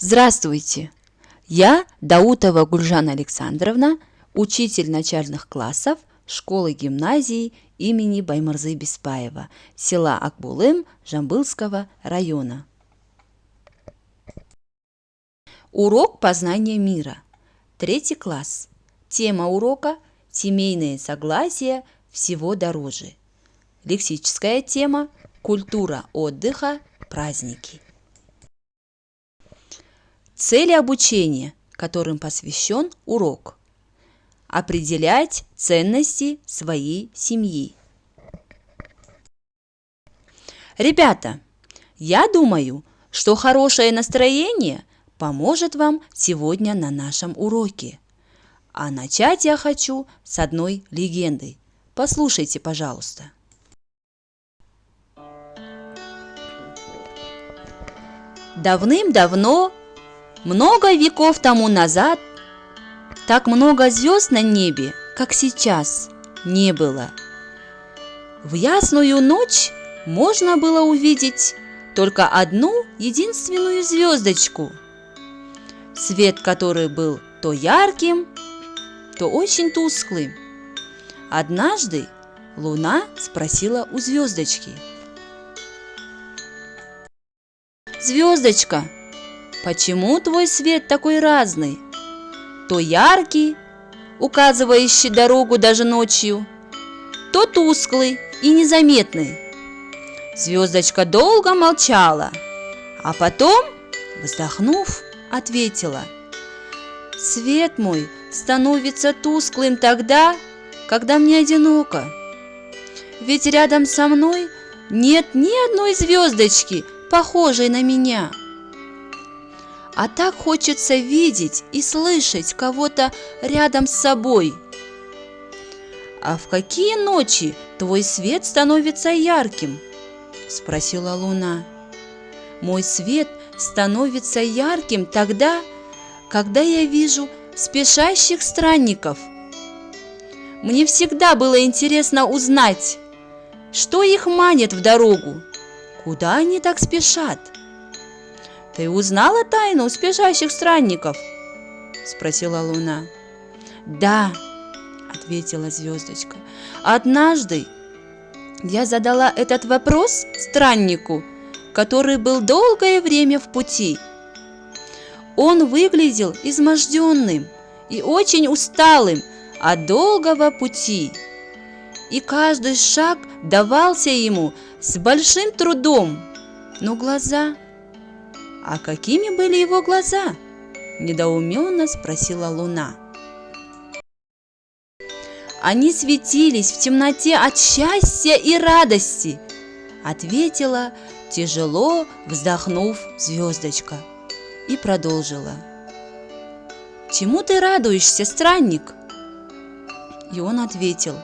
Здравствуйте! Я Даутова Гульжан Александровна, учитель начальных классов школы-гимназии имени Баймырзы Беспаева, села Акбулым Жамбылского района. Урок познания мира. 3 класс. Тема урока – семейное согласие всего дороже. Лексическая тема – культура отдыха, праздники. Цели обучения, которым посвящен урок. Определять ценности своей семьи. Ребята, я думаю, что хорошее настроение поможет вам сегодня на нашем уроке. А начать я хочу с одной легенды. Послушайте, пожалуйста. Давным-давно, много веков тому назад, так много звезд на небе, как сейчас, не было. В ясную ночь можно было увидеть только одну единственную звездочку, свет которой был то ярким, то очень тусклым. Однажды Луна спросила у звездочки: «Звездочка, почему твой свет такой разный? То яркий, указывающий дорогу даже ночью, то тусклый и незаметный». Звездочка долго молчала, а потом, вздохнув, ответила: «Свет мой становится тусклым тогда, когда мне одиноко. Ведь рядом со мной нет ни одной звездочки, похожей на меня. А так хочется видеть и слышать кого-то рядом с собой». «А в какие ночи твой свет становится ярким?» – спросила Луна. «Мой свет становится ярким тогда, когда я вижу спешащих странников. Мне всегда было интересно узнать, что их манит в дорогу, куда они так спешат». «Ты узнала тайну спешащих странников?» – спросила Луна. «Да», – ответила звездочка. «Однажды я задала этот вопрос страннику, который был долгое время в пути. Он выглядел изможденным и очень усталым от долгого пути, и каждый шаг давался ему с большим трудом, но глаза... «А какими были его глаза?» – недоуменно спросила Луна. «Они светились в темноте от счастья и радости», – ответила, тяжело вздохнув, звездочка, и продолжила: «Чему ты радуешься, странник?» И он ответил: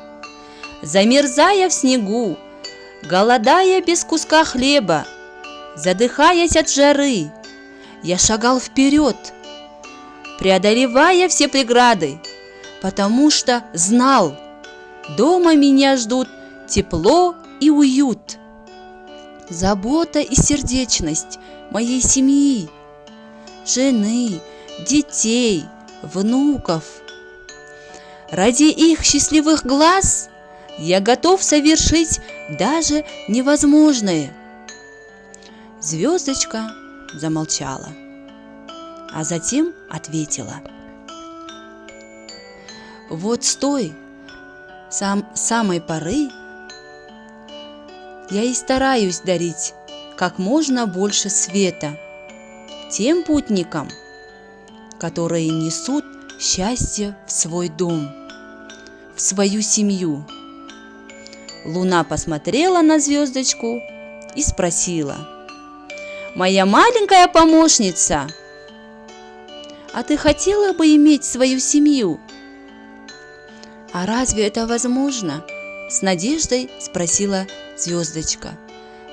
«Замерзая в снегу, голодая без куска хлеба, задыхаясь от жары, я шагал вперед, преодолевая все преграды, потому что знал, дома меня ждут тепло и уют, забота и сердечность моей семьи, жены, детей, внуков. Ради их счастливых глаз я готов совершить даже невозможное». Звездочка замолчала, а затем ответила: «Вот с той самой поры я и стараюсь дарить как можно больше света тем путникам, которые несут счастье в свой дом, в свою семью». Луна посмотрела на звездочку и спросила: «Моя маленькая помощница, а ты хотела бы иметь свою семью?» «А разве это возможно?» – с надеждой спросила звездочка.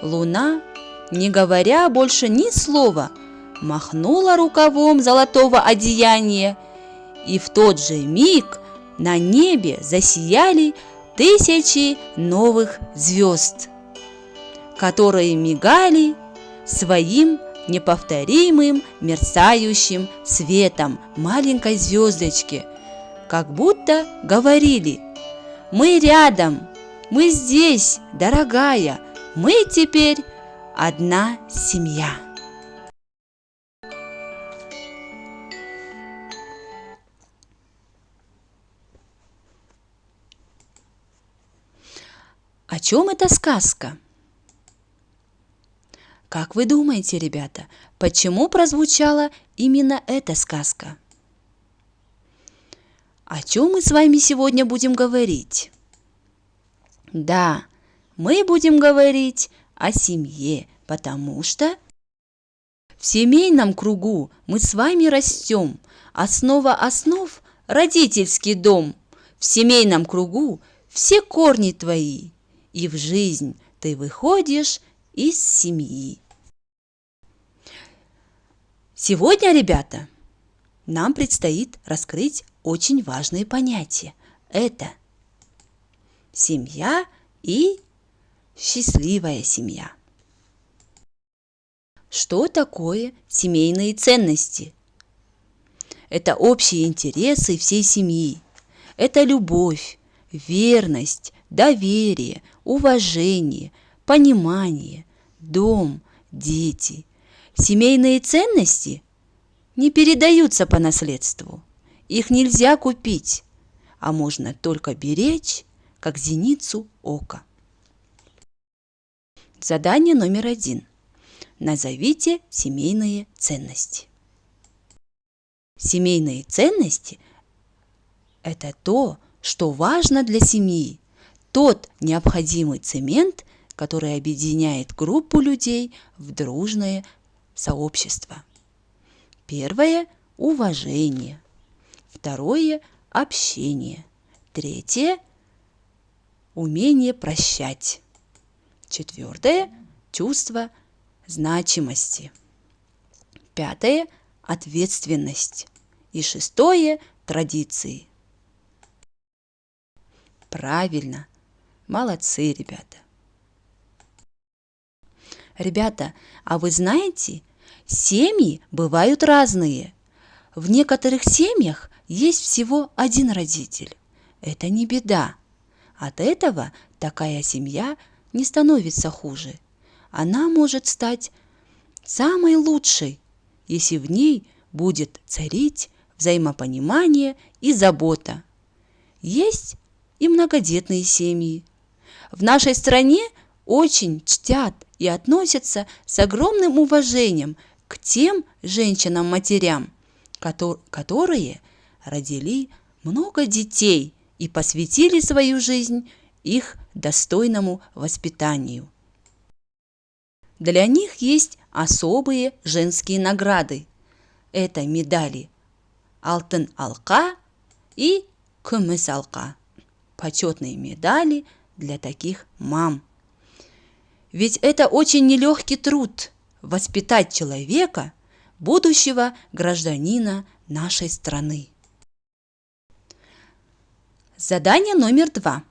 Луна, не говоря больше ни слова, махнула рукавом золотого одеяния, и в тот же миг на небе засияли тысячи новых звезд, которые мигали своим неповторимым мерцающим светом маленькой звездочки, как будто говорили: «Мы рядом, мы здесь, дорогая, мы теперь одна семья». О чем эта сказка? Как вы думаете, ребята, почему прозвучала именно эта сказка? О чем мы с вами сегодня будем говорить? Да, мы будем говорить о семье, потому что в семейном кругу мы с вами растем. Основа основ – родительский дом. В семейном кругу все корни твои, и в жизнь ты выходишь из семьи. Сегодня, ребята, нам предстоит раскрыть очень важные понятия. Это семья и счастливая семья. Что такое семейные ценности? Это общие интересы всей семьи. Это любовь, верность, доверие, уважение, понимание, дом, дети. Семейные ценности не передаются по наследству. Их нельзя купить, а можно только беречь, как зеницу ока. Задание номер 1. Назовите семейные ценности. Семейные ценности – это то, что важно для семьи, тот необходимый цемент, который объединяет группу людей в дружное сообщество. Первое – уважение. Второе – общение. Третье – умение прощать. Четвертое – чувство значимости. Пятое – ответственность. И шестое – традиции. Правильно. Молодцы, ребята. Ребята, а вы знаете, семьи бывают разные. В некоторых семьях есть всего один родитель. Это не беда. От этого такая семья не становится хуже. Она может стать самой лучшей, если в ней будет царить взаимопонимание и забота. Есть и многодетные семьи. В нашей стране очень чтят и относятся с огромным уважением к тем женщинам-матерям, которые родили много детей и посвятили свою жизнь их достойному воспитанию. Для них есть особые женские награды. Это медали Алтын алқа и Күміс алқа. Почетные медали для таких мам. Ведь это очень нелегкий труд – воспитать человека, будущего гражданина нашей страны. Задание номер 2.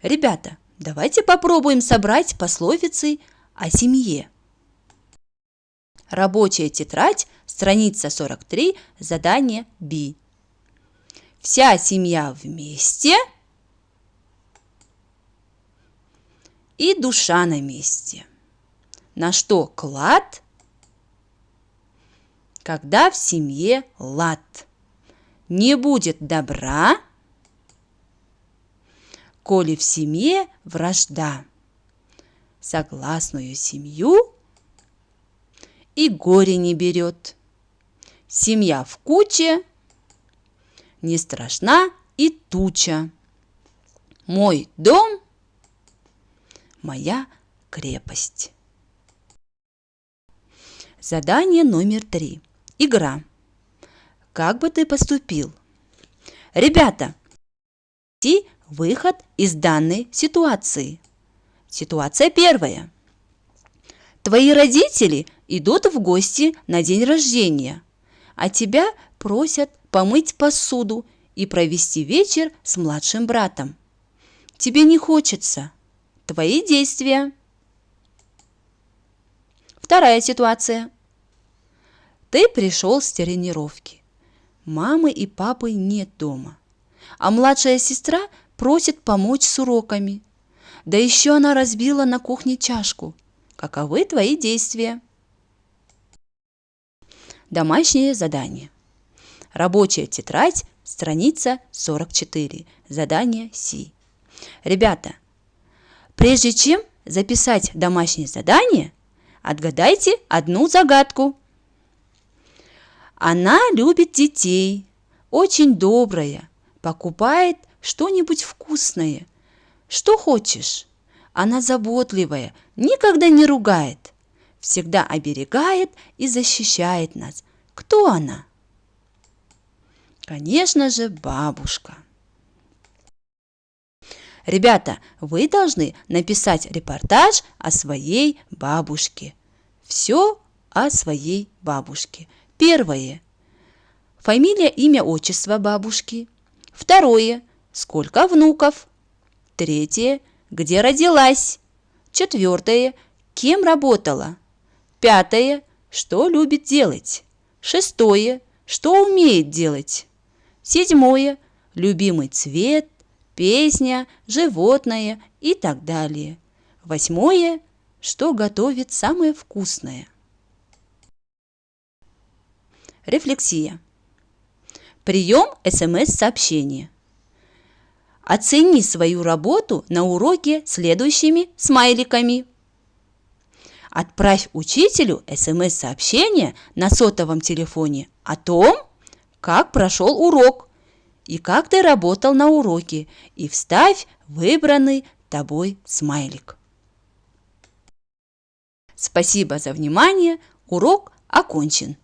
Ребята, давайте попробуем собрать пословицы о семье. Рабочая тетрадь, страница 43, задание Б. Вся семья вместе и душа на месте. На что клад? Когда в семье лад. Не будет добра, коли в семье вражда. Согласную семью и горе не берет. Семья в куче, не страшна и туча. Мой дом, моя крепость. Задание номер 3. Игра. Как бы ты поступил? Ребята, найти выход из данной ситуации. Ситуация первая. Твои родители идут в гости на день рождения, а тебя просят помыть посуду и провести вечер с младшим братом. Тебе не хочется. Твои действия. Вторая ситуация. Ты пришел с тренировки. Мамы и папы нет дома. А младшая сестра просит помочь с уроками. Да еще она разбила на кухне чашку. Каковы твои действия? Домашнее задание. Рабочая тетрадь, страница 44. Задание Си. Ребята, прежде чем записать домашнее задание, отгадайте одну загадку. Она любит детей, очень добрая, покупает что-нибудь вкусное. Что хочешь? Она заботливая, никогда не ругает, всегда оберегает и защищает нас. Кто она? Конечно же, бабушка. Ребята, вы должны написать репортаж о своей бабушке. Все о своей бабушке. Первое. Фамилия, имя, отчество бабушки. Второе. Сколько внуков? Третье. Где родилась? Четвертое. Кем работала? Пятое. Что любит делать? Шестое. Что умеет делать? Седьмое. Любимый цвет, песня, животное и так далее. Восьмое. Что готовит самое вкусное? Рефлексия. Прием СМС-сообщения. Оцени свою работу на уроке следующими смайликами. Отправь учителю СМС-сообщение на сотовом телефоне о том, как прошел урок и как ты работал на уроке, и вставь выбранный тобой смайлик. Спасибо за внимание. Урок окончен.